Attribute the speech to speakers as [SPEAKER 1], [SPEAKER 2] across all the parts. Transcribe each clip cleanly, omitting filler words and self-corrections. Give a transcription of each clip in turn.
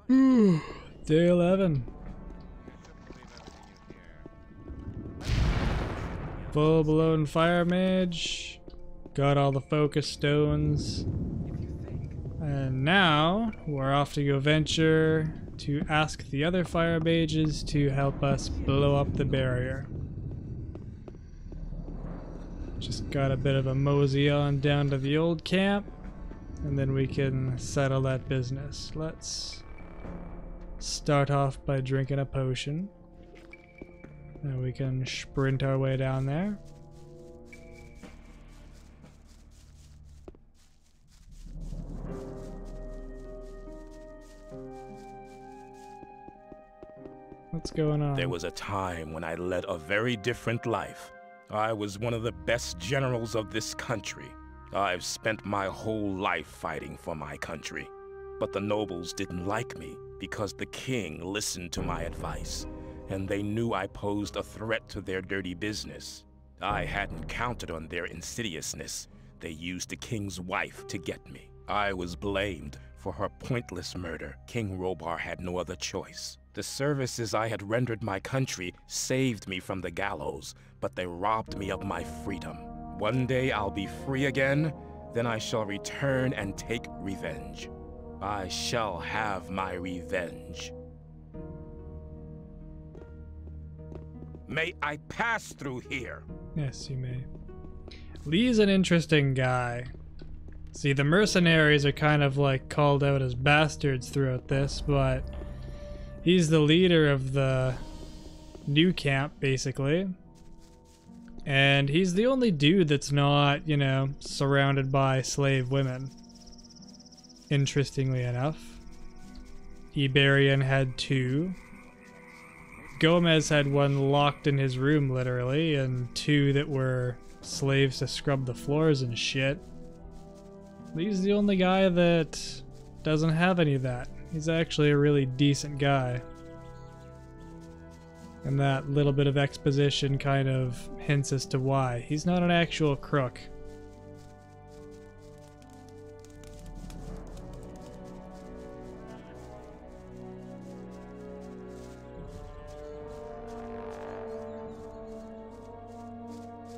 [SPEAKER 1] Day 11. Full-blown fire mage. Got all the focus stones. And now we're off to go venture to ask the other fire mages to help us blow up the barrier. Just got a bit of a mosey on down to the old camp, and then we can settle that business. Let's start off by drinking a potion, and we can sprint our way down there. What's going on?
[SPEAKER 2] There was a time when I led a very different life. I was one of the best generals of this country. I've spent my whole life fighting for my country. But the nobles didn't like me because the king listened to my advice, and they knew I posed a threat to their dirty business. I hadn't counted on their insidiousness. They used the king's wife to get me. I was blamed for her pointless murder. King Robar had no other choice. The services I had rendered my country saved me from the gallows, but they robbed me of my freedom. One day I'll be free again, then I shall return and take revenge. I shall have my revenge. May I pass through here?
[SPEAKER 1] Yes, you may. Lee's an interesting guy. See, the mercenaries are kind of like called out as bastards throughout this, but he's the leader of the new camp, basically. And he's the only dude that's not, you know, surrounded by slave women. Interestingly enough. Iberian had 2. Gomez had 1 locked in his room, literally, and 2 that were slaves to scrub the floors and shit. He's the only guy that doesn't have any of that. He's actually a really decent guy. And that little bit of exposition kind of hints as to why. He's not an actual crook.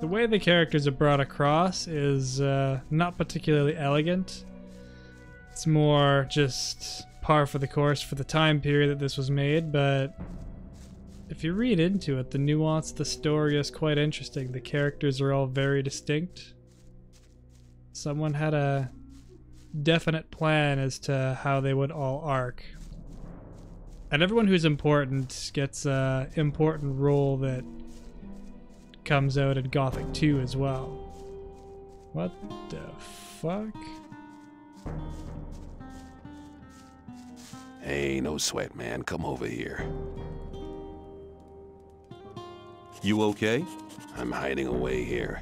[SPEAKER 1] The way the characters are brought across is not particularly elegant. It's more just par for the course for the time period that this was made, but if you read into it, the nuance of the story is quite interesting. The characters are all very distinct. Someone had a definite plan as to how they would all arc. And everyone who's important gets an important role that comes out in Gothic 2 as well. What the fuck?
[SPEAKER 3] Hey, no sweat, man. Come over here.
[SPEAKER 4] You okay?
[SPEAKER 3] I'm hiding away here.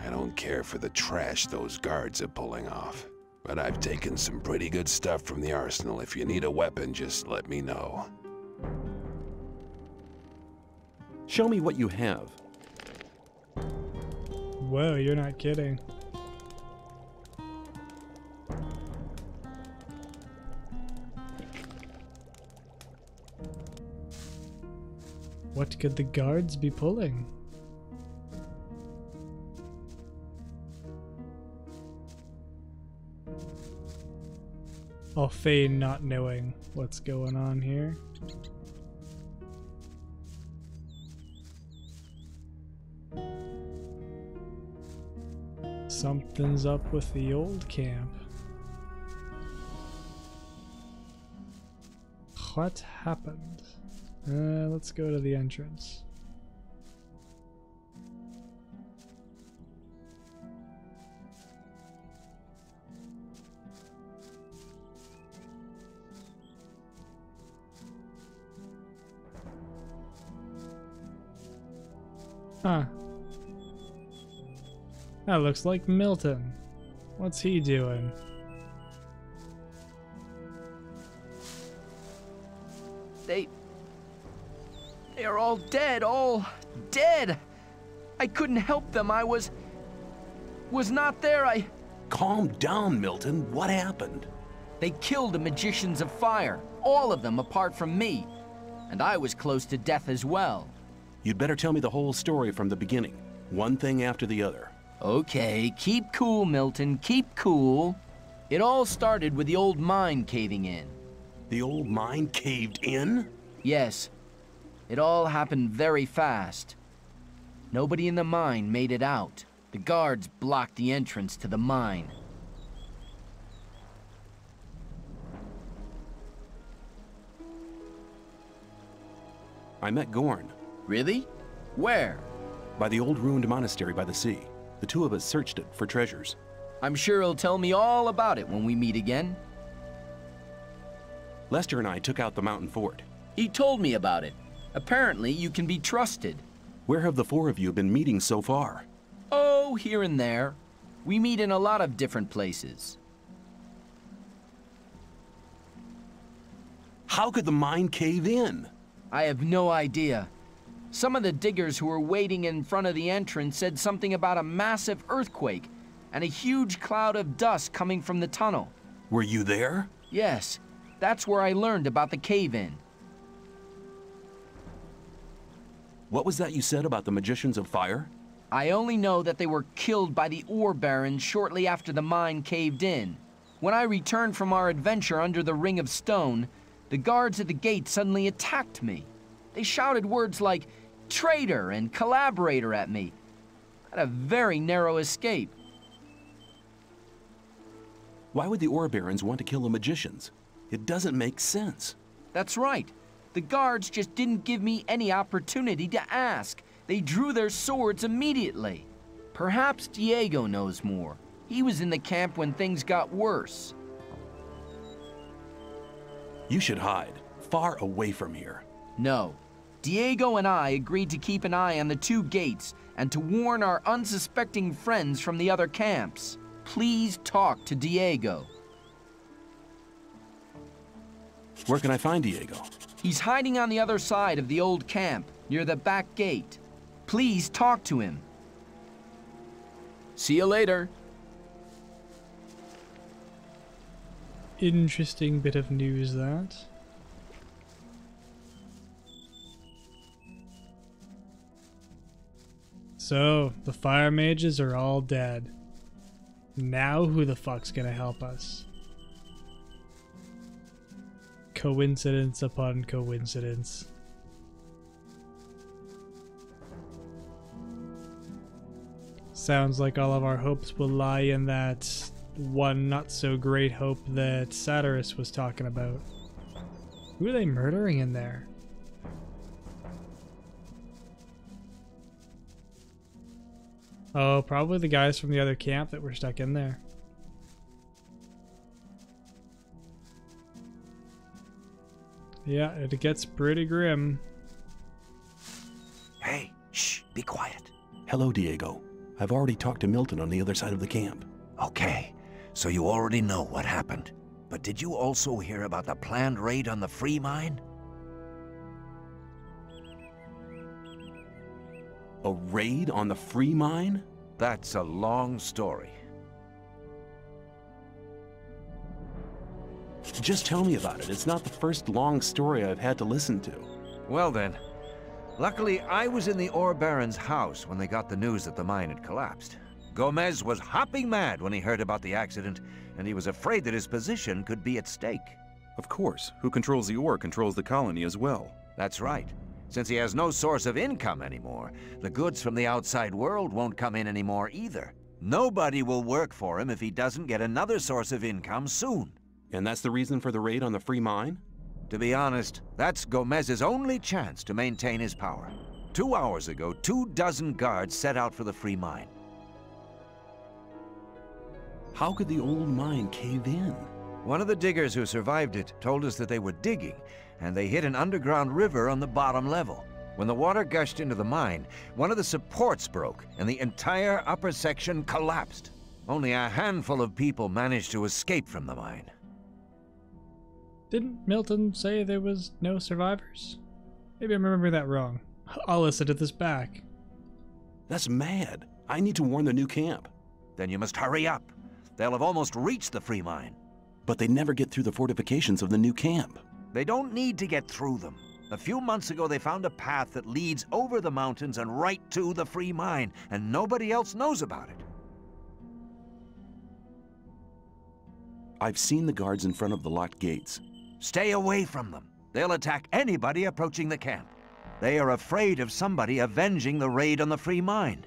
[SPEAKER 3] I don't care for the trash those guards are pulling off. But I've taken some pretty good stuff from the arsenal. If you need a weapon, just let me know.
[SPEAKER 4] Show me what you have.
[SPEAKER 1] Whoa, you're not kidding. What could the guards be pulling? I'll feign not knowing what's going on here. Something's up with the old camp. What happened? Let's go to the entrance. Huh. That looks like Milton. What's he doing?
[SPEAKER 5] They are all all dead. I couldn't help them. I was not there.
[SPEAKER 3] Calm down, Milton. What happened?
[SPEAKER 5] They killed the magicians of fire, all of them apart from me. And I was close to death as well.
[SPEAKER 4] You'd better tell me the whole story from the beginning, one thing after the other.
[SPEAKER 5] Okay, keep cool, Milton, keep cool. It all started with the old mine caving in.
[SPEAKER 4] The old mine caved in?
[SPEAKER 5] Yes. It all happened very fast. Nobody in the mine made it out. The guards blocked the entrance to the mine.
[SPEAKER 4] I met Gorn.
[SPEAKER 5] Really? Where?
[SPEAKER 4] By the old ruined monastery by the sea. The two of us searched it for treasures.
[SPEAKER 5] I'm sure he'll tell me all about it when we meet again.
[SPEAKER 4] Lester and I took out the mountain fort.
[SPEAKER 5] He told me about it. Apparently, you can be trusted.
[SPEAKER 4] Where have the four of you been meeting so far?
[SPEAKER 5] Oh, here and there. We meet in a lot of different places.
[SPEAKER 4] How could the mine cave in?
[SPEAKER 5] I have no idea. Some of the diggers who were waiting in front of the entrance said something about a massive earthquake and a huge cloud of dust coming from the tunnel.
[SPEAKER 4] Were you there?
[SPEAKER 5] Yes, that's where I learned about the cave-in.
[SPEAKER 4] What was that you said about the magicians of fire?
[SPEAKER 5] I only know that they were killed by the ore barons shortly after the mine caved in. When I returned from our adventure under the Ring of Stone, the guards at the gate suddenly attacked me. They shouted words like traitor and collaborator at me. I had a very narrow escape.
[SPEAKER 4] Why would the ore barons want to kill the magicians? It doesn't make sense.
[SPEAKER 5] That's right. The guards just didn't give me any opportunity to ask. They drew their swords immediately. Perhaps Diego knows more. He was in the camp when things got worse.
[SPEAKER 4] You should hide, far away from here.
[SPEAKER 5] No. Diego and I agreed to keep an eye on the two gates and to warn our unsuspecting friends from the other camps. Please talk to Diego.
[SPEAKER 4] Where can I find Diego?
[SPEAKER 5] He's hiding on the other side of the old camp, near the back gate. Please talk to him. See you later.
[SPEAKER 1] Interesting bit of news, that. So, the fire mages are all dead. Now who the fuck's gonna help us? Coincidence upon coincidence. Sounds like all of our hopes will lie in that one not so great hope that Zardes was talking about. Who are they murdering in there? Oh, probably the guys from the other camp that were stuck in there. Yeah, it gets pretty grim.
[SPEAKER 6] Hey, shh, be quiet.
[SPEAKER 4] Hello, Diego. I've already talked to Milton on the other side of the camp.
[SPEAKER 6] Okay, so you already know what happened. But did you also hear about the planned raid on the free mine?
[SPEAKER 4] A raid on the free mine?
[SPEAKER 6] That's a long story.
[SPEAKER 4] Just tell me about it. It's not the first long story I've had to listen to.
[SPEAKER 6] Well then, luckily I was in the ore baron's house when they got the news that the mine had collapsed. Gomez was hopping mad when he heard about the accident, and he was afraid that his position could be at stake.
[SPEAKER 7] Of course. Who controls the ore controls the colony as well.
[SPEAKER 6] That's right. Since he has no source of income anymore, the goods from the outside world won't come in anymore either. Nobody will work for him if he doesn't get another source of income soon.
[SPEAKER 4] And that's the reason for the raid on the free mine?
[SPEAKER 6] To be honest, that's Gomez's only chance to maintain his power. 2 hours ago, 24 guards set out for the free mine.
[SPEAKER 4] How could the old mine cave in?
[SPEAKER 6] One of the diggers who survived it told us that they were digging, and they hit an underground river on the bottom level. When the water gushed into the mine, one of the supports broke, and the entire upper section collapsed. Only a handful of people managed to escape from the mine.
[SPEAKER 1] Didn't Milton say there was no survivors? Maybe I'm remembering that wrong. I'll listen to this back.
[SPEAKER 4] That's mad. I need to warn the new camp.
[SPEAKER 6] Then you must hurry up. They'll have almost reached the free mine.
[SPEAKER 4] But they never get through the fortifications of the new camp.
[SPEAKER 6] They don't need to get through them. A few months ago, they found a path that leads over the mountains and right to the free mine, and nobody else knows about it.
[SPEAKER 4] I've seen the guards in front of the locked gates.
[SPEAKER 6] Stay away from them. They'll attack anybody approaching the camp. They are afraid of somebody avenging the raid on the free mine.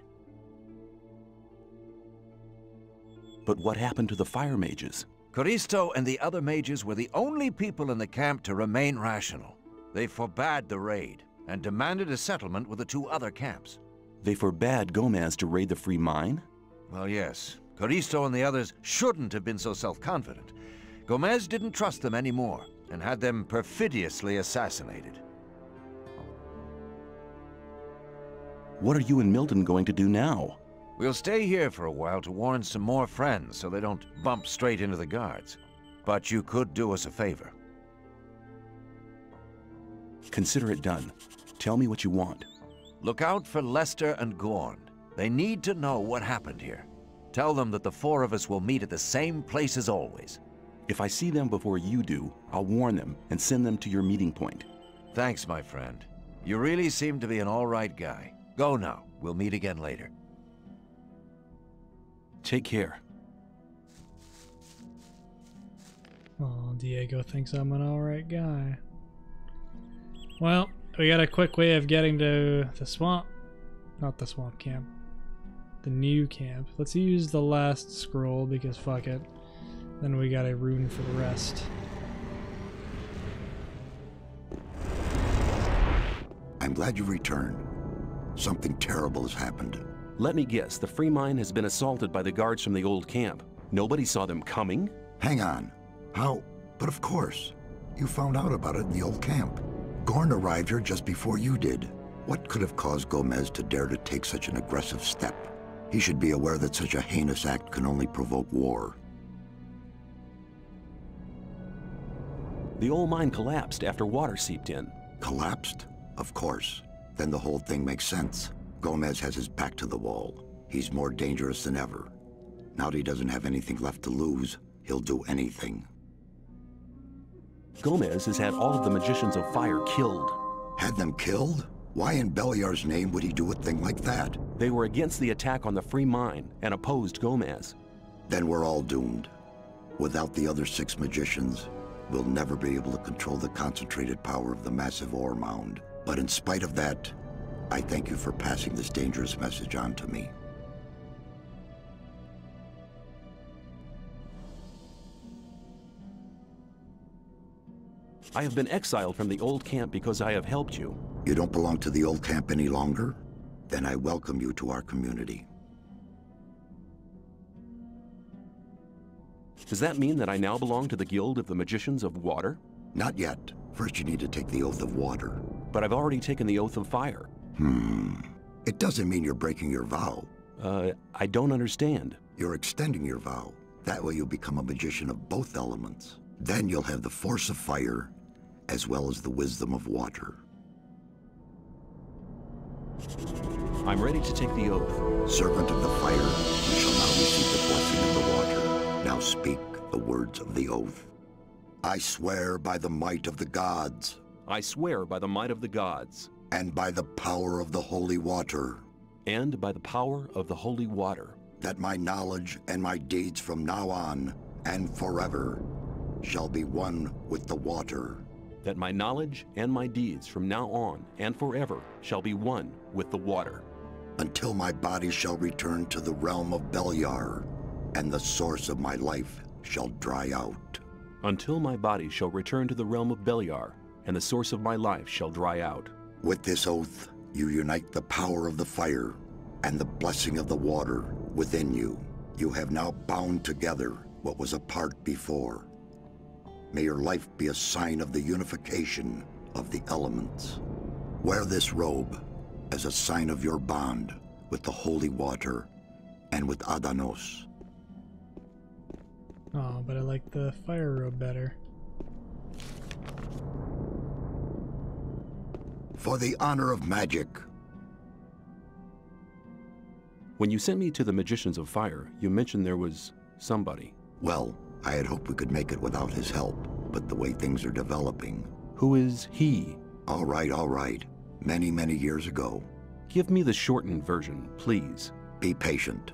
[SPEAKER 4] But what happened to the fire mages?
[SPEAKER 6] Coristo and the other mages were the only people in the camp to remain rational. They forbade the raid and demanded a settlement with the two other camps.
[SPEAKER 4] They forbade Gomez to raid the free mine?
[SPEAKER 6] Well, yes. Coristo and the others shouldn't have been so self-confident. Gomez didn't trust them anymore and had them perfidiously assassinated.
[SPEAKER 4] What are you and Milton going to do now?
[SPEAKER 6] We'll stay here for a while to warn some more friends so they don't bump straight into the guards. But you could do us a favor.
[SPEAKER 4] Consider it done. Tell me what you want.
[SPEAKER 6] Look out for Lester and Gorn. They need to know what happened here. Tell them that the four of us will meet at the same place as always.
[SPEAKER 4] If I see them before you do, I'll warn them and send them to your meeting point.
[SPEAKER 6] Thanks, my friend. You really seem to be an all right guy. Go now. We'll meet again later.
[SPEAKER 4] Take care.
[SPEAKER 1] Oh, Diego thinks I'm an alright guy. Well, we got a quick way of getting to the swamp. Not the swamp camp. The new camp. Let's use the last scroll because fuck it. Then we got a rune for the rest.
[SPEAKER 8] I'm glad you returned. Something terrible has happened.
[SPEAKER 4] Let me guess, the free mine has been assaulted by the guards from the old camp. Nobody saw them coming?
[SPEAKER 8] Hang on. How? But of course. You found out about it in the old camp. Gorn arrived here just before you did. What could have caused Gomez to dare to take such an aggressive step? He should be aware that such a heinous act can only provoke war.
[SPEAKER 4] The old mine collapsed after water seeped in.
[SPEAKER 8] Collapsed? Of course. Then the whole thing makes sense. Gomez has his back to the wall. He's more dangerous than ever. Now that he doesn't have anything left to lose, he'll do anything.
[SPEAKER 4] Gomez has had all of the Magicians of Fire killed.
[SPEAKER 8] Had them killed? Why in Beliar's name would he do a thing like that?
[SPEAKER 4] They were against the attack on the free mine and opposed Gomez.
[SPEAKER 8] Then we're all doomed. Without the other 6 magicians, we'll never be able to control the concentrated power of the massive ore mound. But in spite of that, I thank you for passing this dangerous message on to me.
[SPEAKER 4] I have been exiled from the old camp because I have helped you.
[SPEAKER 8] You don't belong to the old camp any longer? Then I welcome you to our community.
[SPEAKER 4] Does that mean that I now belong to the Guild of the Magicians of Water?
[SPEAKER 8] Not yet. First you need to take the Oath of Water.
[SPEAKER 4] But I've already taken the Oath of Fire.
[SPEAKER 8] It doesn't mean you're breaking your vow.
[SPEAKER 4] I don't understand.
[SPEAKER 8] You're extending your vow. That way you'll become a magician of both elements. Then you'll have the force of fire, as well as the wisdom of water.
[SPEAKER 4] I'm ready to take the oath.
[SPEAKER 8] Servant of the fire, you shall now receive the blessing of the water. Now speak the words of the oath. I swear by the might of the gods.
[SPEAKER 4] I swear by the might of the gods.
[SPEAKER 8] And by the power of the holy water.
[SPEAKER 4] And by the power of the holy water.
[SPEAKER 8] That my knowledge and my deeds from now on and forever shall be one with the water.
[SPEAKER 4] That my knowledge and my deeds from now on and forever shall be one with the water.
[SPEAKER 8] Until my body shall return to the realm of Beliar, and the source of my life shall dry out.
[SPEAKER 4] Until my body shall return to the realm of Beliar, and the source of my life shall dry out.
[SPEAKER 8] With this oath, you unite the power of the fire and the blessing of the water within you. You have now bound together what was apart before. May your life be a sign of the unification of the elements. Wear this robe as a sign of your bond with the holy water and with Adanos.
[SPEAKER 1] Oh, but I like the fire robe better.
[SPEAKER 8] For the honor of magic.
[SPEAKER 4] When you sent me to the Magicians of Fire, you mentioned there was somebody.
[SPEAKER 8] Well, I had hoped we could make it without his help, but the way things are developing...
[SPEAKER 4] Who is he?
[SPEAKER 8] All right. Many, many years ago.
[SPEAKER 4] Give me the shortened version, please.
[SPEAKER 8] Be patient.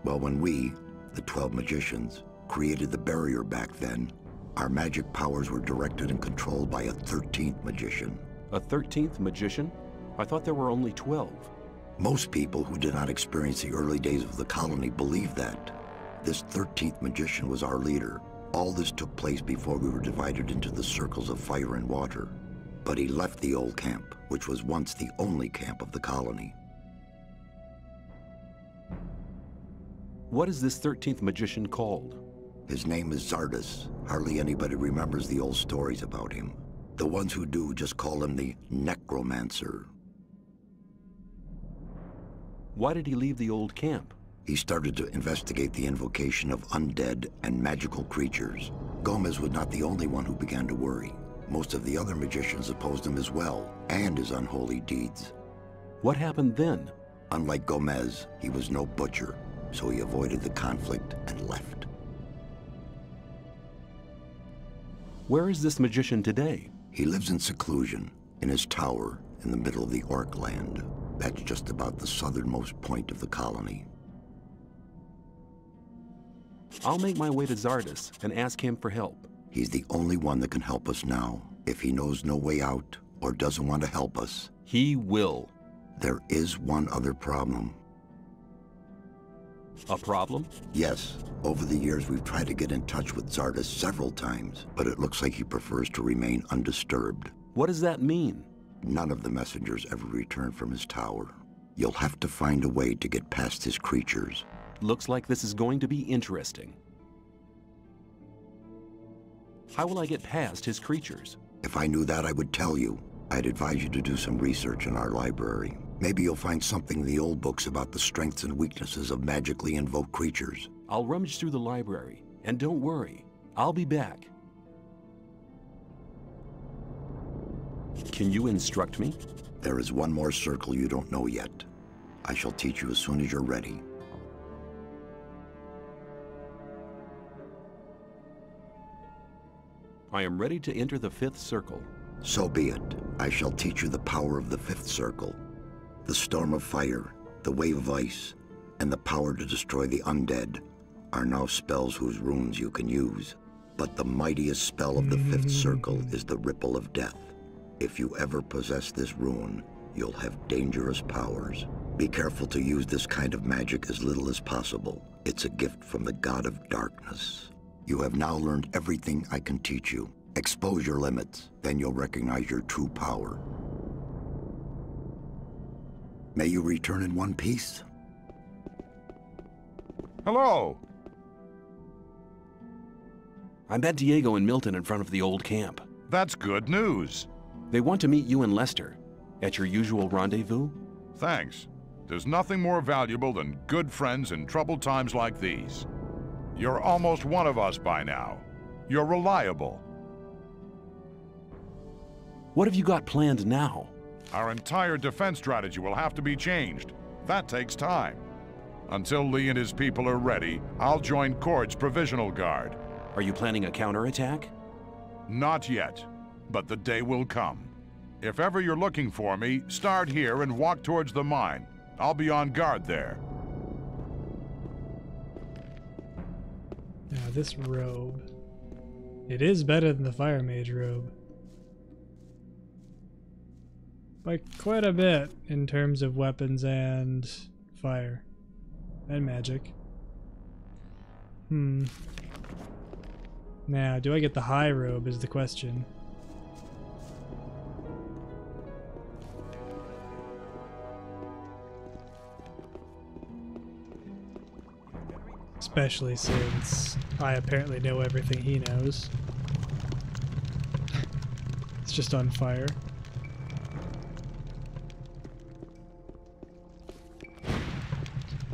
[SPEAKER 8] Well, when we, the 12 magicians, created the barrier back then, our magic powers were directed and controlled by a 13th magician.
[SPEAKER 4] A 13th magician? I thought there were only 12.
[SPEAKER 8] Most people who did not experience the early days of the colony believe that. This 13th magician was our leader. All this took place before we were divided into the circles of fire and water. But he left the old camp, which was once the only camp of the colony.
[SPEAKER 4] What is this 13th magician called?
[SPEAKER 8] His name is Zardes. Hardly anybody remembers the old stories about him. The ones who do just call him the necromancer.
[SPEAKER 4] Why did he leave the old camp?
[SPEAKER 8] He started to investigate the invocation of undead and magical creatures. Gomez was not the only one who began to worry. Most of the other magicians opposed him as well, and his unholy deeds.
[SPEAKER 4] What happened then?
[SPEAKER 8] Unlike Gomez, he was no butcher, so he avoided the conflict and left.
[SPEAKER 4] Where is this magician today?
[SPEAKER 8] He lives in seclusion, in his tower in the middle of the Orc land. That's just about the southernmost point of the colony.
[SPEAKER 4] I'll make my way to Zardes and ask him for help.
[SPEAKER 8] He's the only one that can help us now. If he knows no way out or doesn't want to help us,
[SPEAKER 4] he will.
[SPEAKER 8] There is one other problem.
[SPEAKER 4] A problem?
[SPEAKER 8] Yes. Over the years, we've tried to get in touch with Zardes several times, but it looks like he prefers to remain undisturbed.
[SPEAKER 4] What does that mean?
[SPEAKER 8] None of the messengers ever return from his tower. You'll have to find a way to get past his creatures.
[SPEAKER 4] Looks like this is going to be interesting. How will I get past his creatures?
[SPEAKER 8] If I knew that, I would tell you. I'd advise you to do some research in our library. Maybe you'll find something in the old books about the strengths and weaknesses of magically invoked creatures.
[SPEAKER 4] I'll rummage through the library, and don't worry, I'll be back. Can you instruct me?
[SPEAKER 8] There is one more circle you don't know yet. I shall teach you as soon as you're ready.
[SPEAKER 4] I am ready to enter the 5th circle.
[SPEAKER 8] So be it. I shall teach you the power of the 5th circle. The storm of fire, the wave of ice, and the power to destroy the undead are now spells whose runes you can use. But the mightiest spell of the 5th circle is the Ripple of Death. If you ever possess this rune, you'll have dangerous powers. Be careful to use this kind of magic as little as possible. It's a gift from the God of Darkness. You have now learned everything I can teach you. Expose your limits, then you'll recognize your true power. May you return in one piece.
[SPEAKER 9] Hello!
[SPEAKER 4] I met Diego and Milton in front of the old camp.
[SPEAKER 9] That's good news.
[SPEAKER 4] They want to meet you and Lester at your usual rendezvous.
[SPEAKER 9] Thanks. There's nothing more valuable than good friends in troubled times like these. You're almost one of us by now. You're reliable.
[SPEAKER 4] What have you got planned now?
[SPEAKER 9] Our entire defense strategy will have to be changed. That takes time. Until Lee and his people are ready, I'll join Cord's Provisional Guard.
[SPEAKER 4] Are you planning a counterattack?
[SPEAKER 9] Not yet, but the day will come. If ever you're looking for me, start here and walk towards the mine. I'll be on guard there.
[SPEAKER 1] Now this robe. It is better than the Fire Mage robe. By quite a bit in terms of weapons and fire. And magic. Now, do I get the high robe is the question. Especially since I apparently know everything he knows. It's just on fire.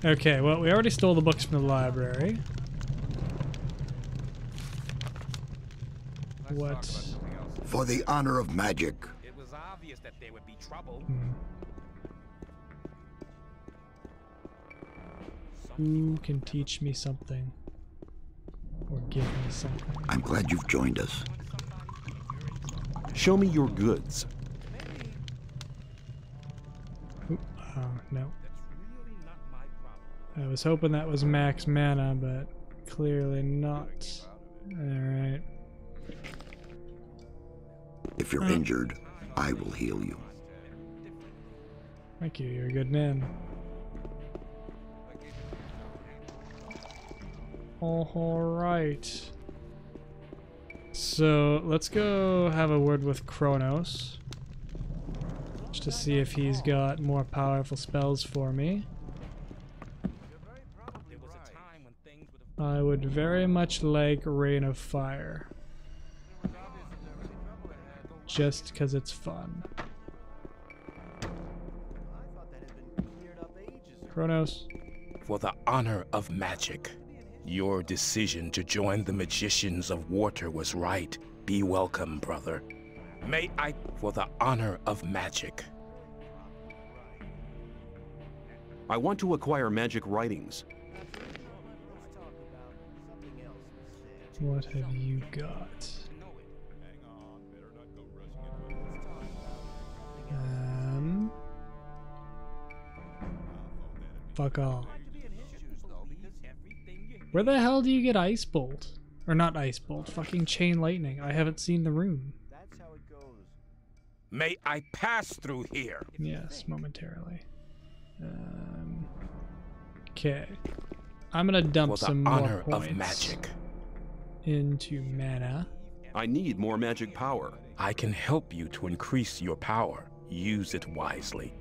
[SPEAKER 1] Okay, well, we already stole the books from the library. What?
[SPEAKER 8] For the honor of magic.
[SPEAKER 2] It was obvious that there would be trouble.
[SPEAKER 1] Who can teach me something? Or give me something.
[SPEAKER 8] I'm glad you've joined us.
[SPEAKER 4] Show me your goods.
[SPEAKER 1] Oop, oh, no. I was hoping that was max mana, but clearly not. Alright.
[SPEAKER 8] If you're injured, I will heal you.
[SPEAKER 1] Thank you, you're a good man. Alright. So, let's go have a word with Kronos. Just to see if he's got more powerful spells for me. I would very much like Rain of Fire. Just because it's fun. Kronos.
[SPEAKER 2] For the honor of magic, your decision to join the magicians of water was right. Be welcome, brother. May I, for the honor of magic.
[SPEAKER 4] I want to acquire magic writings.
[SPEAKER 1] What have you got? Fuck all. Where the hell do you get Ice Bolt? Or not Ice Bolt, fucking Chain Lightning. I haven't seen the rune.
[SPEAKER 2] May I pass through here?
[SPEAKER 1] Yes, momentarily. Okay. I'm gonna dump some more points
[SPEAKER 2] of magic
[SPEAKER 1] into mana.
[SPEAKER 4] I need more magic power.
[SPEAKER 2] I can help you to increase your power. Use it wisely.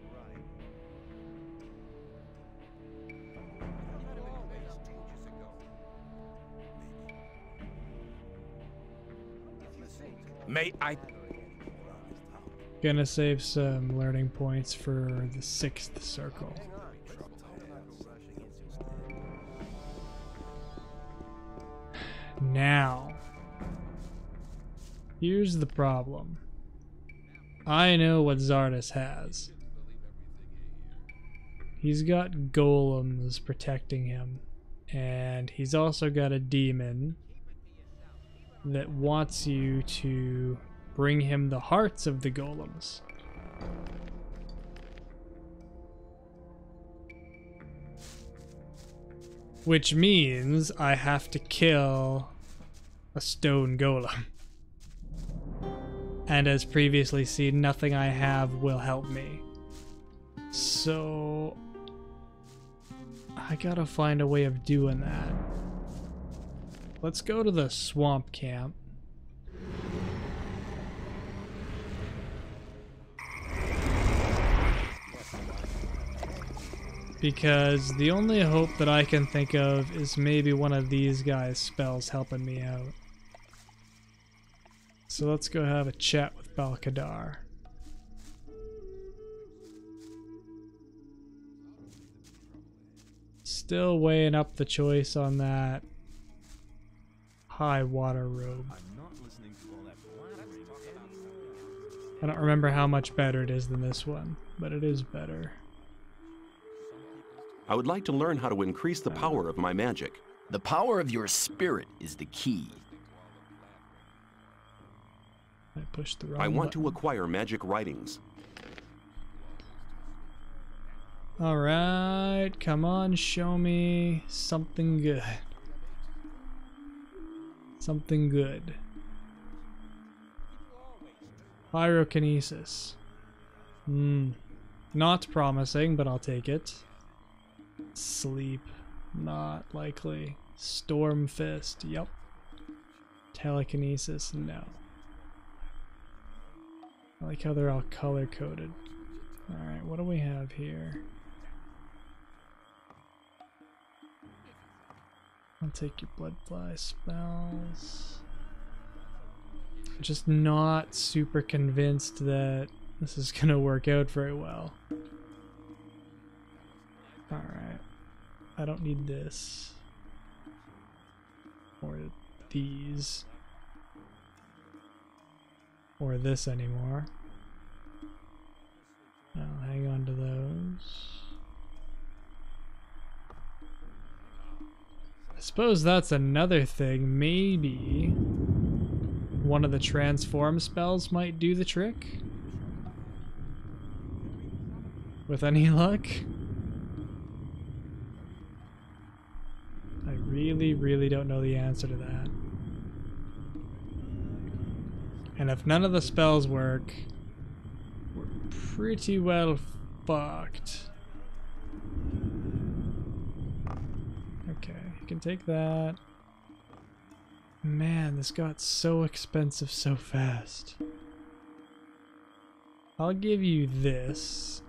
[SPEAKER 2] May I?
[SPEAKER 1] Gonna save some learning points for the 6th circle. Now, here's the problem. I know what Zardes has. He's got golems protecting him, and he's also got a demon that wants you to bring him the hearts of the golems. Which means I have to kill a stone golem. And as previously seen, nothing I have will help me. So I gotta find a way of doing that. Let's go to the swamp camp. Because the only hope that I can think of is maybe one of these guys' spells helping me out. So let's go have a chat with Balkadar. Still weighing up the choice on that high water robe. I don't remember how much better it is than this one, but it is better.
[SPEAKER 4] I would like to learn how to increase the power of my magic.
[SPEAKER 5] The power of your spirit is the key.
[SPEAKER 1] I pushed the wrong
[SPEAKER 4] I want
[SPEAKER 1] button.
[SPEAKER 4] to acquire magic writings.
[SPEAKER 1] Alright, come on, show me something good. Something good. Pyrokinesis. Not promising, but I'll take it. Sleep. Not likely. Storm Fist. Yep. Telekinesis. No. I like how they're all color-coded. Alright, what do we have here? I'll take your Bloodfly spells. Just not super convinced that this is gonna work out very well. Alright. I don't need this. Or these. Or this anymore. I'll hang on to those. This Suppose that's another thing. Maybe one of the transform spells might do the trick. With any luck. I really don't know the answer to that. And if none of the spells work, we're pretty well fucked. Okay, you can take that. Man, this got so expensive so fast. I'll give you this.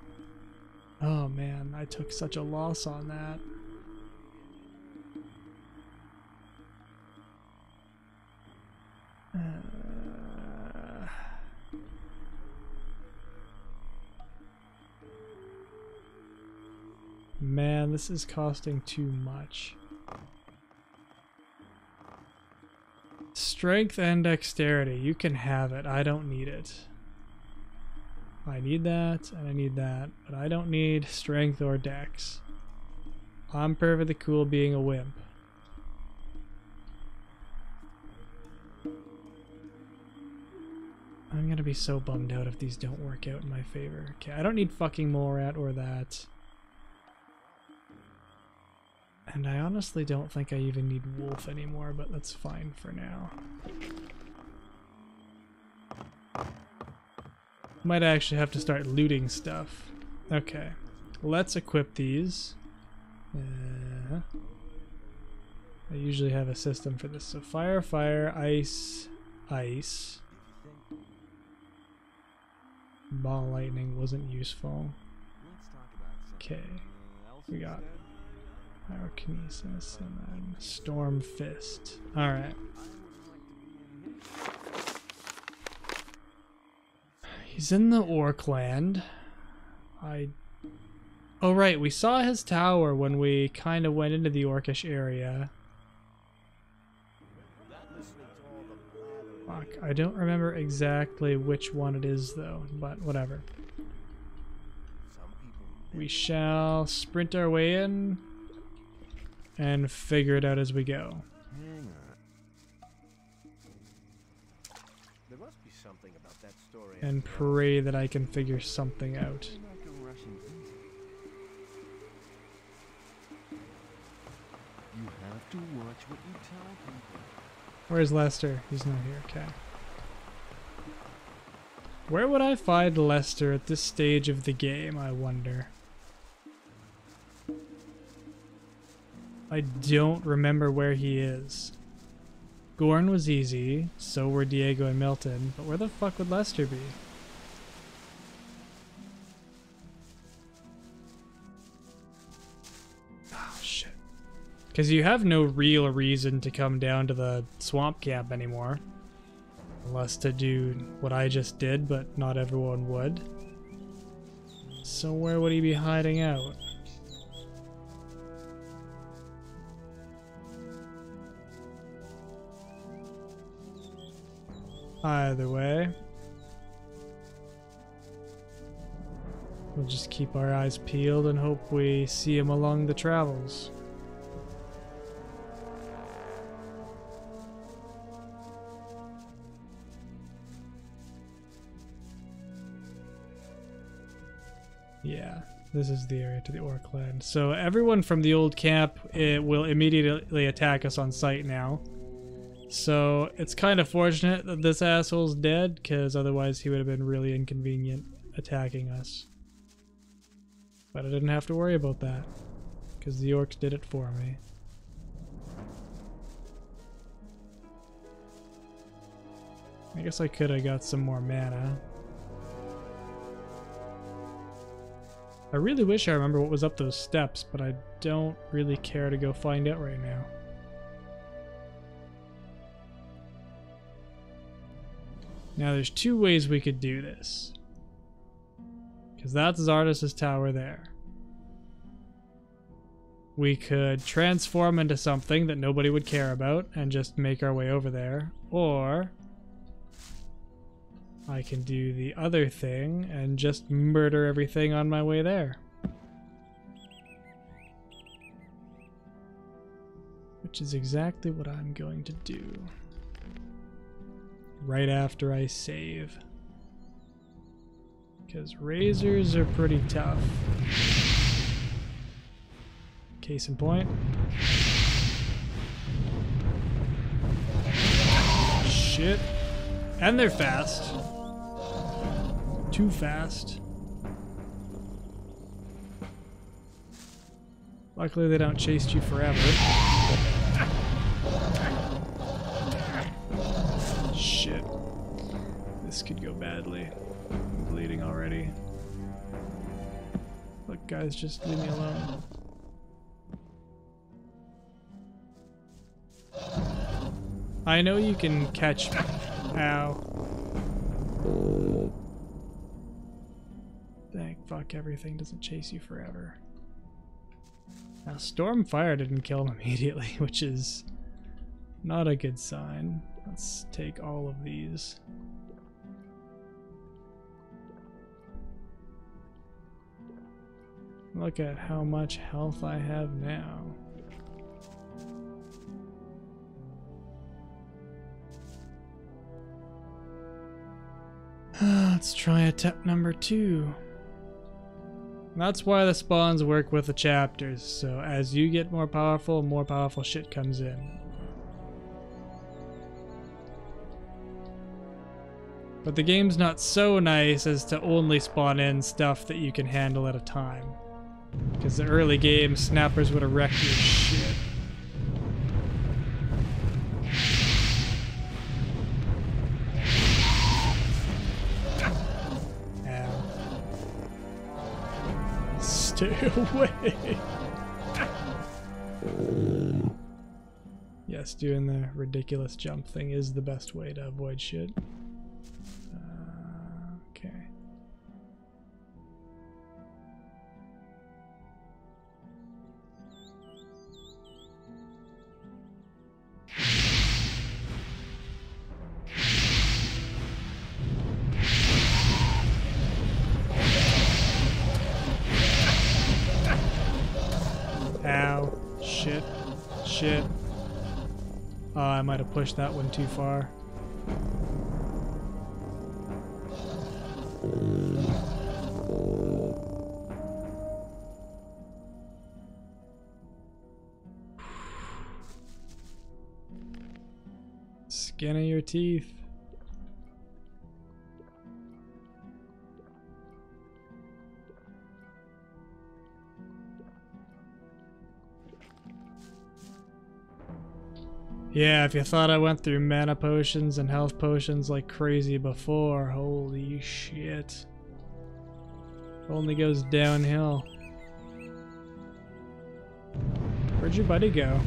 [SPEAKER 1] Oh man, I took such a loss on that. Man, this is costing too much. Strength and dexterity. You can have it. I don't need it. I need that, and I need that, but I don't need strength or dex. I'm perfectly cool being a wimp. I'm gonna be so bummed out if these don't work out in my favor. Okay, I don't need fucking Morat or that. And I honestly don't think I even need Wolf anymore, but that's fine for now. Might actually have to start looting stuff. Okay, let's equip these. I usually have a system for this. So fire, fire, ice, ice. Ball lightning wasn't useful. Okay, we got Pyrokinesis and then Storm Fist. Alright. He's in the Orc land. Oh right, we saw his tower when we kind of went into the Orcish area. Fuck, I don't remember exactly which one it is though, but whatever. We shall sprint our way in and figure it out as we go.
[SPEAKER 10] There must be something about that story.
[SPEAKER 1] And pray that I can figure something out.
[SPEAKER 10] You have to watch what you tell people.
[SPEAKER 1] Where's Lester? He's not here. Okay. Where would I find Lester at this stage of the game, I wonder? I don't remember where he is. Gorn was easy, so were Diego and Milton, but where the fuck would Lester be? Oh shit. Because you have no real reason to come down to the swamp camp anymore. Unless to do what I just did, but not everyone would. So where would he be hiding out? Either way, we'll just keep our eyes peeled and hope we see him along the travels. Yeah, this is the area to the Orc land. So everyone from the old camp, it will immediately attack us on sight now. So it's kind of fortunate that this asshole's dead, because otherwise he would have been really inconvenient attacking us. But I didn't have to worry about that, because the orcs did it for me. I guess I could have got some more mana. I really wish I remember what was up those steps, but I don't really care to go find out right now. Now there's two ways we could do this. Because that's Zardes' tower there. We could transform into something that nobody would care about and just make our way over there. Or I can do the other thing and just murder everything on my way there. which is exactly what I'm going to do. Right after I save. Because razors are pretty tough. Case in point. Shit. And they're fast. Too fast. Luckily they don't chase you forever. Shit. This could go badly. I'm bleeding already. Look guys, just leave me alone. I know you can catch me. Ow. Thank fuck everything doesn't chase you forever. Now Stormfire didn't kill him immediately, which is not a good sign. Let's take all of these. Look at how much health I have now. Let's try attempt number 2. That's why the spawns work with the chapters, so as you get more powerful shit comes in. But the game's not so nice as to only spawn in stuff that you can handle at a time. Because the early game, snappers would have wrecked your shit. Stay away. Yes, doing the ridiculous jump thing is the best way to avoid shit. Okay. Ow. Shit. Shit. Oh, I might have pushed that one too far. Skin of your teeth. Yeah, if you thought I went through mana potions and health potions like crazy before, holy shit. Only goes downhill. Where'd your buddy go?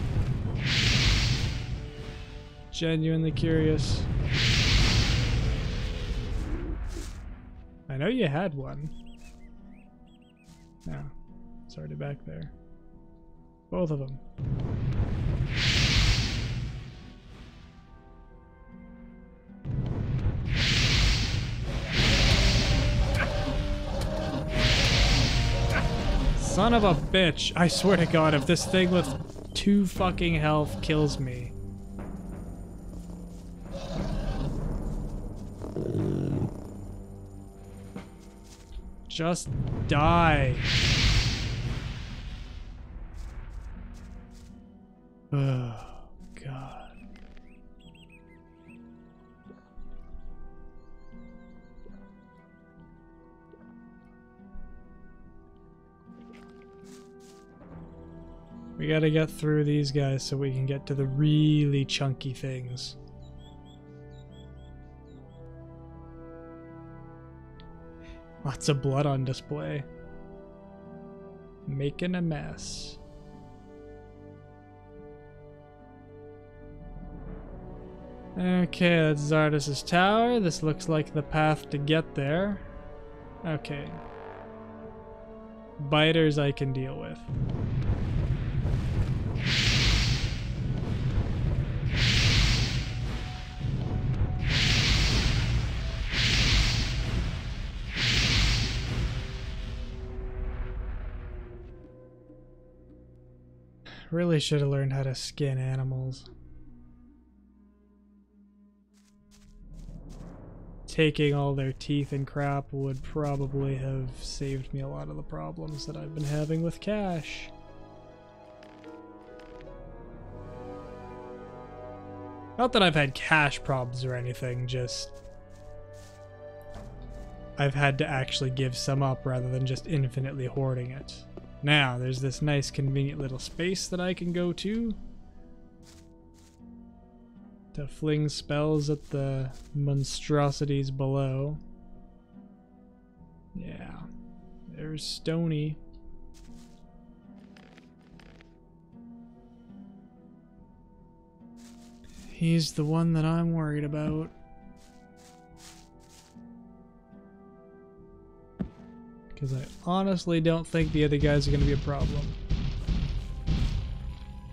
[SPEAKER 1] Genuinely curious. I know you had one. No, it's already back there. Both of them. Son of a bitch. I swear to God, if this thing with 2 fucking health kills me. Just die. Oh, God. We gotta get through these guys so we can get to the really chunky things. Lots of blood on display. Making a mess. Okay, that's Zardes' tower. This looks like the path to get there. Okay. Biters I can deal with. Really should have learned how to skin animals. Taking all their teeth and crap would probably have saved me a lot of the problems that I've been having with cash. Not that I've had cash problems or anything, just I've had to actually give some up rather than just infinitely hoarding it. Now, there's this nice convenient little space that I can go to fling spells at the monstrosities below. Yeah, there's Stony. He's the one that I'm worried about. Because I honestly don't think the other guys are going to be a problem.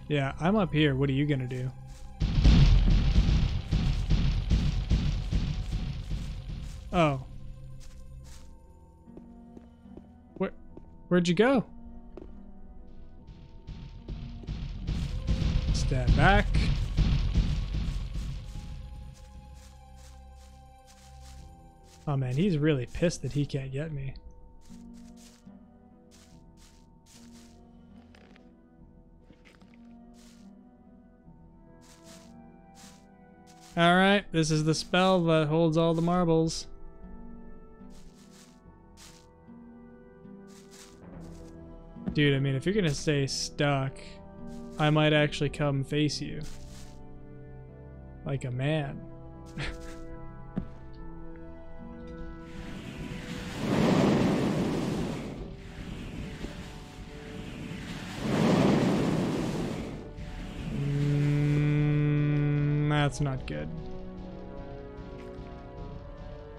[SPEAKER 1] Yeah, I'm up here. What are you going to do? Oh. Where'd you go? Stand back. Oh man, he's really pissed that he can't get me. Alright, this is the spell that holds all the marbles. Dude, I mean, if you're gonna stay stuck, I might actually come face you. Like a man. That's not good.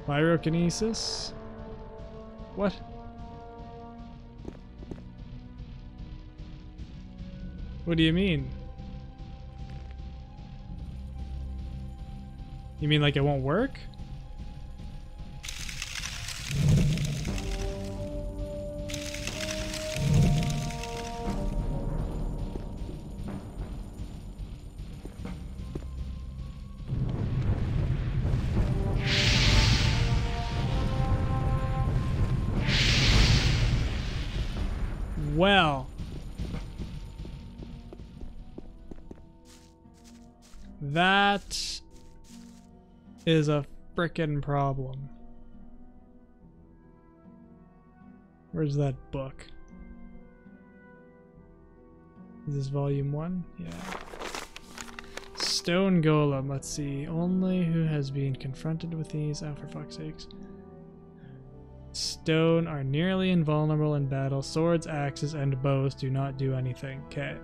[SPEAKER 1] Pyrokinesis? What? What do you mean? You mean like it won't work? Well, that is a frickin' problem. Where's that book? Is this volume 1? Yeah. Stone Golem, let's see. Only who has been confronted with these. Oh, for fuck's sakes. Stone are nearly invulnerable in battle. Swords, axes, and bows do not do anything. Okay.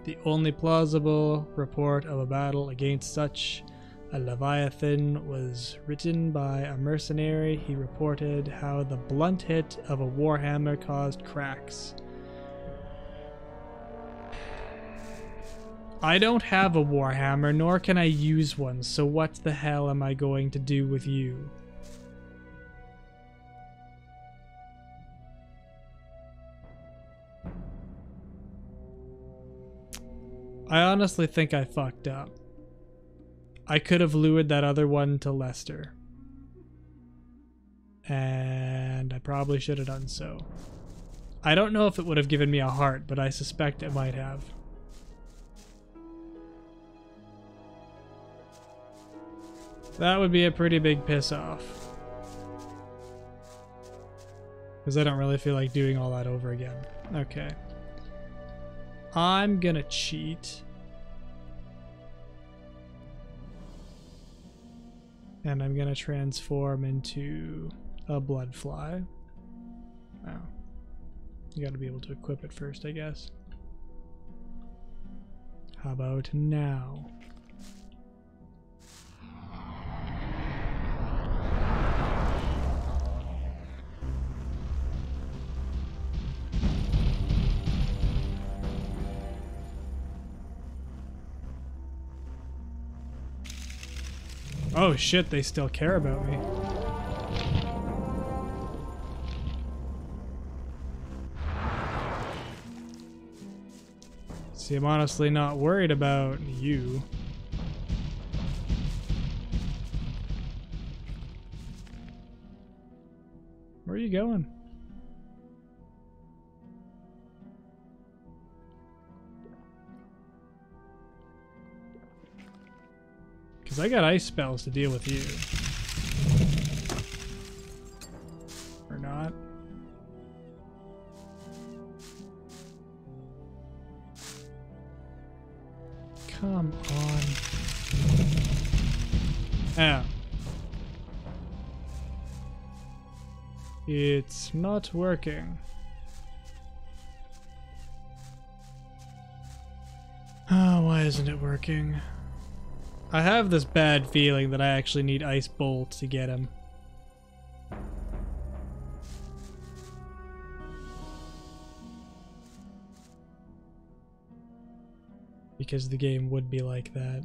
[SPEAKER 1] The only plausible report of a battle against such a Leviathan was written by a mercenary. He reported how the blunt hit of a warhammer caused cracks. I don't have a warhammer, nor can I use one, so what the hell am I going to do with you? I honestly think I fucked up. I could have lured that other one to Lester. And I probably should have done so. I don't know if it would have given me a heart, but I suspect it might have. That would be a pretty big piss off. Because I don't really feel like doing all that over again. Okay. I'm gonna cheat. And I'm gonna transform into a bloodfly. Wow. You gotta be able to equip it first, I guess. How about now? Oh shit, they still care about me. See, I'm honestly not worried about you. Where are you going? Because I got ice spells to deal with you. Or not. Come on. Ah. It's not working. Oh, why isn't it working? I have this bad feeling that I actually need Ice Bolt to get him. Because the game would be like that.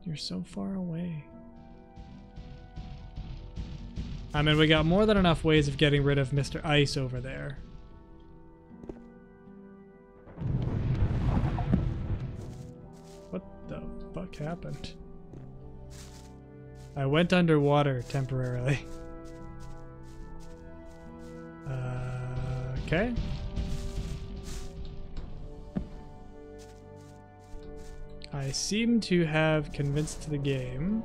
[SPEAKER 1] You're so far away. I mean, we got more than enough ways of getting rid of Mr. Ice over there. What the fuck happened? I went underwater temporarily. Okay. I seem to have convinced the game.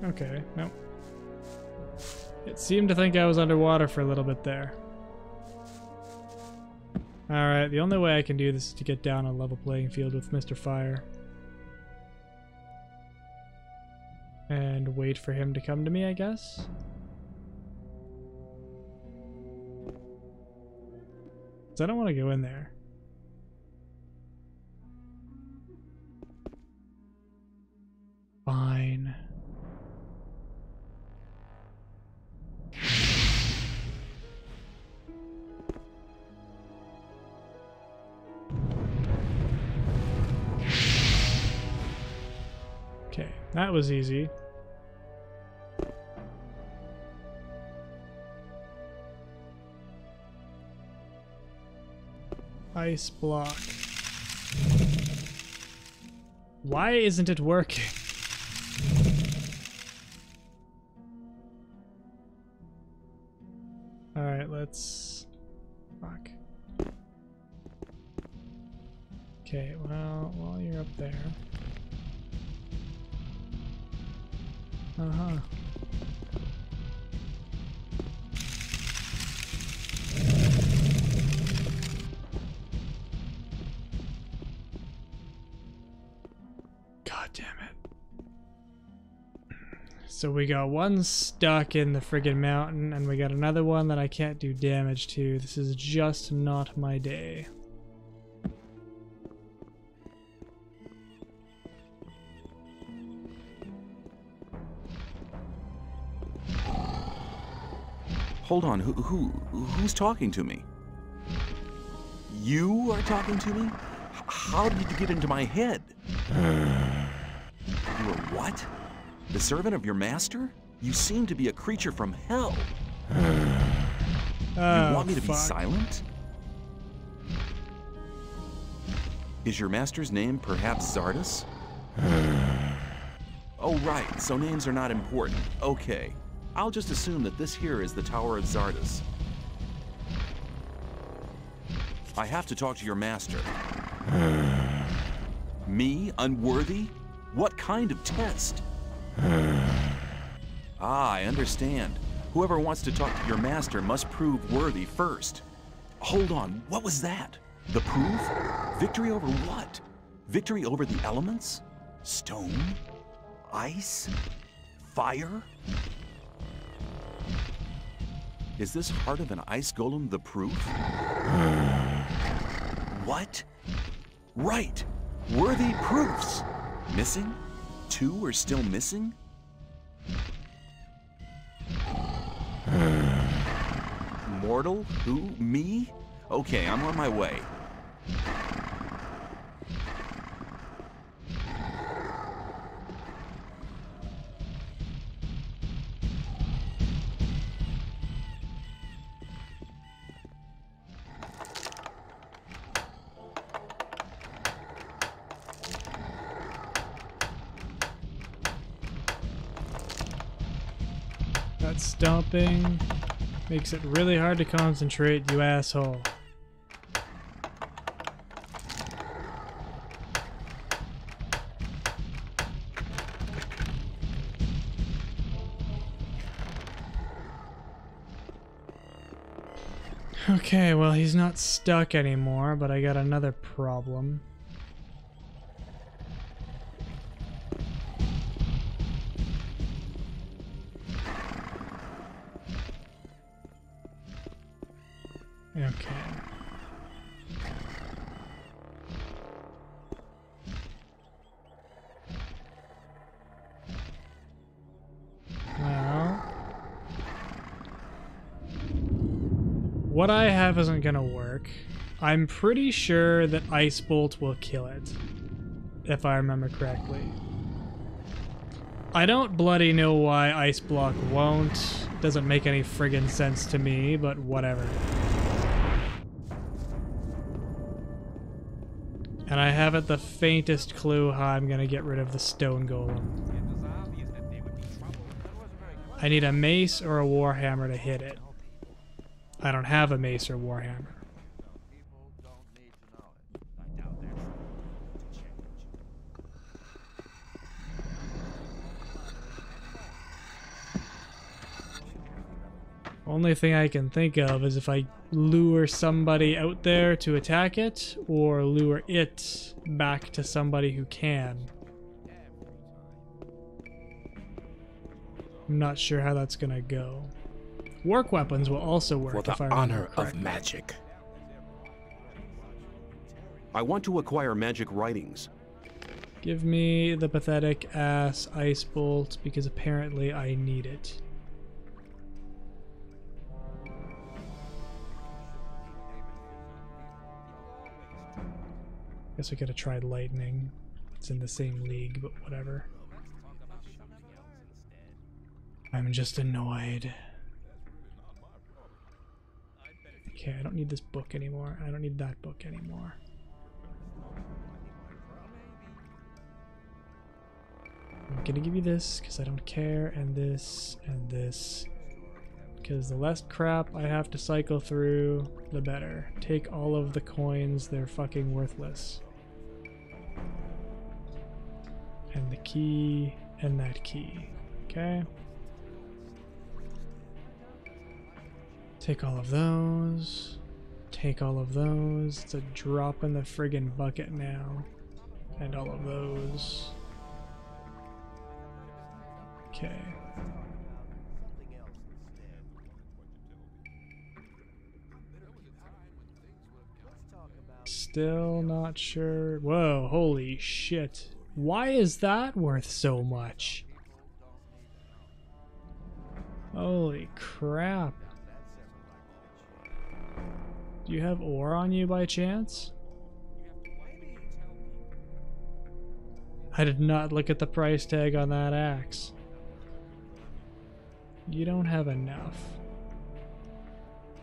[SPEAKER 1] Okay, nope. It seemed to think I was underwater for a little bit there. Alright, the only way I can do this is to get down a level playing field with Mr. Fire. And wait for him to come to me, I guess? 'Cause I don't want to go in there. Fine. Okay, that was easy. Ice block. Why isn't it working? Alright, let's... Fuck. Okay, well, while you're up there... Uh-huh. God damn it. So we got one stuck in the friggin' mountain, and we got another one that I can't do damage to. This is just not my day.
[SPEAKER 7] Hold on, who's talking to me? You are talking to me? How did you get into my head? You are what? The servant of your master? You seem to be a creature from hell. You want me to be silent? Is your master's name perhaps Zardes? Oh right, so names are not important. Okay. I'll just assume that this here is the Tower of Zardes. I have to talk to your master. Me? Unworthy? What kind of test? Ah, I understand. Whoever wants to talk to your master must prove worthy first. Hold on, what was that? The proof? Victory over what? Victory over the elements? Stone? Ice? Fire? Is this Heart of an Ice Golem the proof? What? Right! Worthy proofs! Missing? 2 are still missing? Mortal? Who? Me? Okay, I'm on my way.
[SPEAKER 1] That stomping makes it really hard to concentrate, you asshole. Okay, well, he's not stuck anymore, but I got another problem. Okay. Well, what I have isn't gonna work. I'm pretty sure that Ice Bolt will kill it, if I remember correctly. I don't bloody know why Ice Block won't. Doesn't make any friggin' sense to me, but whatever. And I haven't the faintest clue how I'm gonna get rid of the stone golem. I need a mace or a warhammer to hit it. I don't have a mace or warhammer. Only thing I can think of is if I lure somebody out there to attack it, or lure it back to somebody who can. I'm not sure how that's gonna go. Work weapons will also work
[SPEAKER 2] for the
[SPEAKER 1] if I remember
[SPEAKER 2] honor
[SPEAKER 1] correctly.
[SPEAKER 2] of magic.
[SPEAKER 4] I want to acquire magic writings.
[SPEAKER 1] Give me the pathetic ass Ice Bolt because apparently I need it. Guess I could have tried lightning. It's in the same league, but whatever. I'm just annoyed. Okay, I don't need this book anymore. I don't need that book anymore. I'm gonna give you this because I don't care, and this, and this. Because the less crap I have to cycle through, the better. Take all of the coins, they're fucking worthless. And the key, and that key. Okay. Take all of those. Take all of those. It's a drop in the friggin' bucket now. And all of those. Okay. Still not sure. Whoa, holy shit. Why is that worth so much? Holy crap. Do you have ore on you by chance? I did not look at the price tag on that axe. You don't have enough.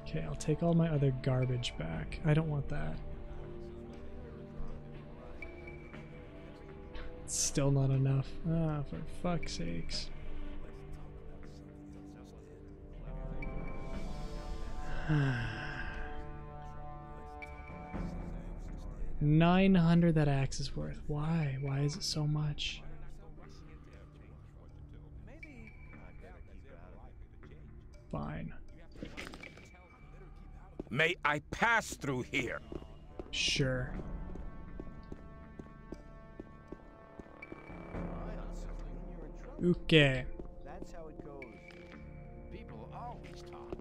[SPEAKER 1] Okay, I'll take all my other garbage back. I don't want that. It's still not enough. Ah, for fuck's sakes. $900 that axe is worth. Why? Why is it so much? Fine.
[SPEAKER 2] May I pass through here?
[SPEAKER 1] Sure. Okay.
[SPEAKER 10] That's how it goes. People always talk.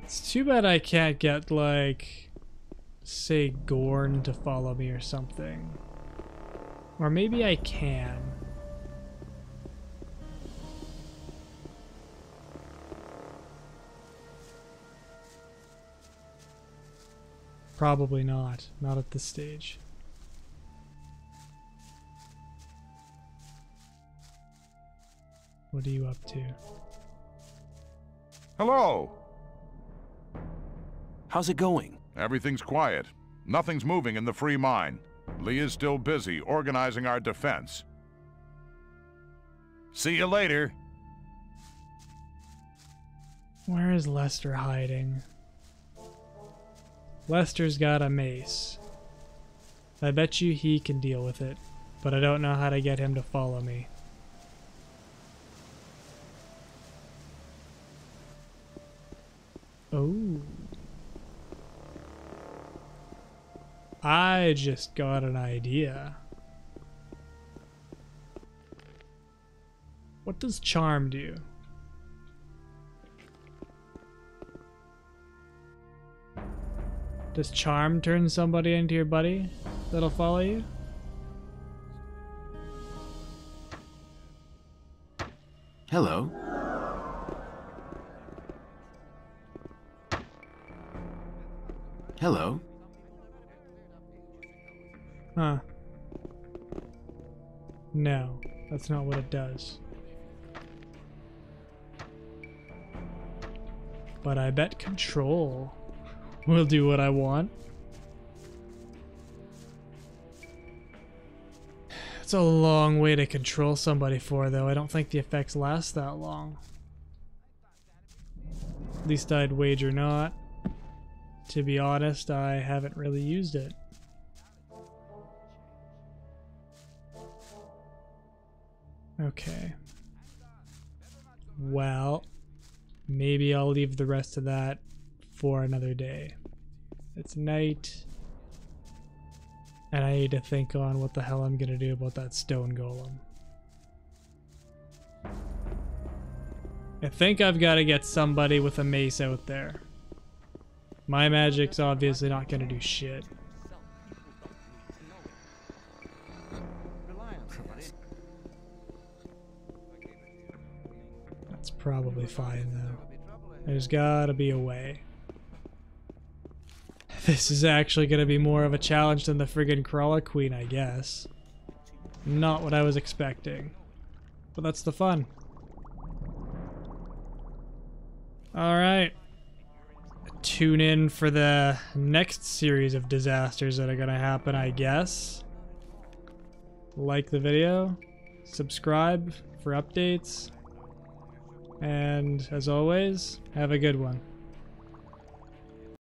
[SPEAKER 1] It's too bad I can't get, like, say, Gorn to follow me or something. Or maybe I can. Probably not. Not at this stage. What are you up to?
[SPEAKER 9] Hello!
[SPEAKER 4] How's it going?
[SPEAKER 9] Everything's quiet. Nothing's moving in the free mine. Lee is still busy organizing our defense. See you later.
[SPEAKER 1] Where is Lester hiding? Lester's got a mace. I bet you he can deal with it, but I don't know how to get him to follow me. Oh. I just got an idea. What does charm do? Does charm turn somebody into your buddy that'll follow you?
[SPEAKER 10] Hello. Hello.
[SPEAKER 1] Huh. No, that's not what it does. But I bet control will do what I want. It's a long way to control somebody for, though. I don't think the effects last that long. At least I'd wager not. To be honest, I haven't really used it. Okay. Well, maybe I'll leave the rest of that for another day. It's night, and I need to think on what the hell I'm gonna do about that stone golem. I think I've got to get somebody with a mace out there. My magic's obviously not gonna do shit. That's probably fine though. There's gotta be a way. This is actually gonna be more of a challenge than the friggin' Crawler Queen, I guess. Not what I was expecting. But that's the fun. Alright. Tune in for the next series of disasters that are gonna happen, I guess. Like the video. Subscribe for updates. And as always, have a good one.